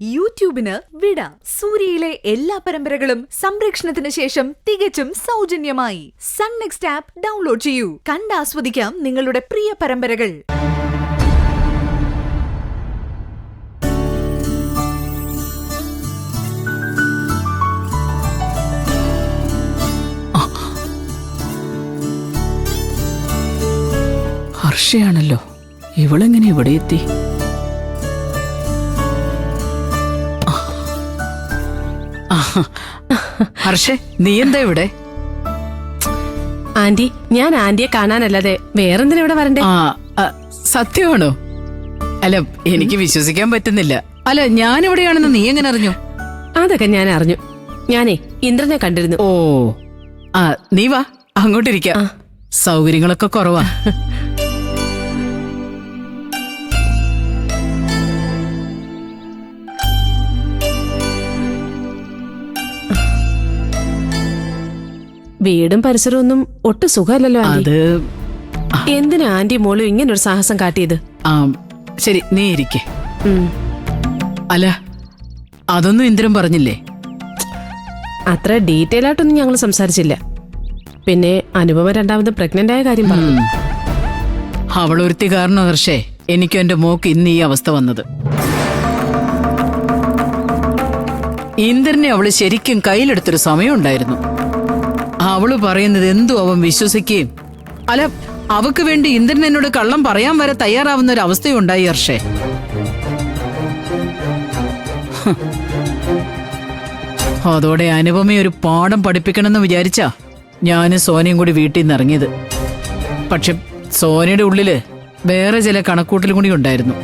യൂട്യൂബിന് വിട. സൂര്യയിലെ എല്ലാ പരമ്പരകളും സംരക്ഷണത്തിന് ശേഷം തികച്ചും സൗജന്യമായി സൺ നെക്സ്റ്റ് ആപ്പ് ഡൗൺലോഡ് ചെയ്യൂ. കണ്ടാസ്വദിക്കാം നിങ്ങളുടെ പ്രിയ പരമ്പരകൾ. ഹർഷയാണല്ലോ. ഇവളെങ്ങനെ ഇവിടെ എത്തി? ഹർഷേ, നീ എന്താ ഇവിടെ? ആന്റി, ഞാൻ ആന്റിയെ കാണാനല്ലാതെ വേറെന്തിനാ ഇവിടെ വരണ്ടേ? സത്യമാണോ? അല്ല, എനിക്ക് വിശ്വസിക്കാൻ പറ്റുന്നില്ല. അല്ല, ഞാനിവിടെയാണെന്ന് നീ എങ്ങനെ അറിഞ്ഞു? അതൊക്കെ ഞാൻ അറിഞ്ഞു. ഞാനേ ഇന്ദ്രനെ കണ്ടിരുന്നു. ഓ, നീ വാ, അങ്ങോട്ടിരിക്കാം. സൗകര്യങ്ങളൊക്കെ കുറവാ. വീടും പരിസരവും ഒന്നും ഒട്ടും സുഖമല്ലല്ലോ ആന്റി. എന്തിനാ ആന്റി മോളും ഇങ്ങനൊരു സാഹസം കാട്ടിയത്? ശരി, നീ ഇരിക്കേ. അല്ല, അതൊന്നും ഇന്ദ്രൻ പറഞ്ഞില്ലേ? അത്ര ഡീറ്റെയിൽ ആയിട്ടൊന്നും ഞങ്ങൾ സംസാരിച്ചില്ല. പിന്നെ അനുപമ രണ്ടാമത് പ്രഗ്നന്റ് ആയ കാര്യം പറഞ്ഞു. അവളൊരുത്തി കാരണം ഹർഷേ എനിക്കും എന്റെ മോക്ക് ഇന്ന് ഈ അവസ്ഥ വന്നത്. ഇന്ദ്രനെ അവള് ശരിക്കും കയ്യിലെടുത്തൊരു സമയം ഉണ്ടായിരുന്നു. അവള് പറയുന്നത് എന്തു അവൻ വിശ്വസിക്കുകയും, അല്ല, അവക്ക് വേണ്ടി ഇന്ദ്രൻ എന്നോട് കള്ളം പറയാൻ വരെ തയ്യാറാവുന്ന ഒരു അവസ്ഥയുണ്ടായി ഹർഷേ. അതോടെ അനുപമയെ ഒരു പാഠം പഠിപ്പിക്കണമെന്ന് വിചാരിച്ചാ ഞാനും സോനയും കൂടി വീട്ടിൽ നിന്ന് ഇറങ്ങിയത്. പക്ഷെ സോനയുടെ ഉള്ളില് വേറെ ചില കണക്കൂട്ടലും കൂടി ഉണ്ടായിരുന്നു.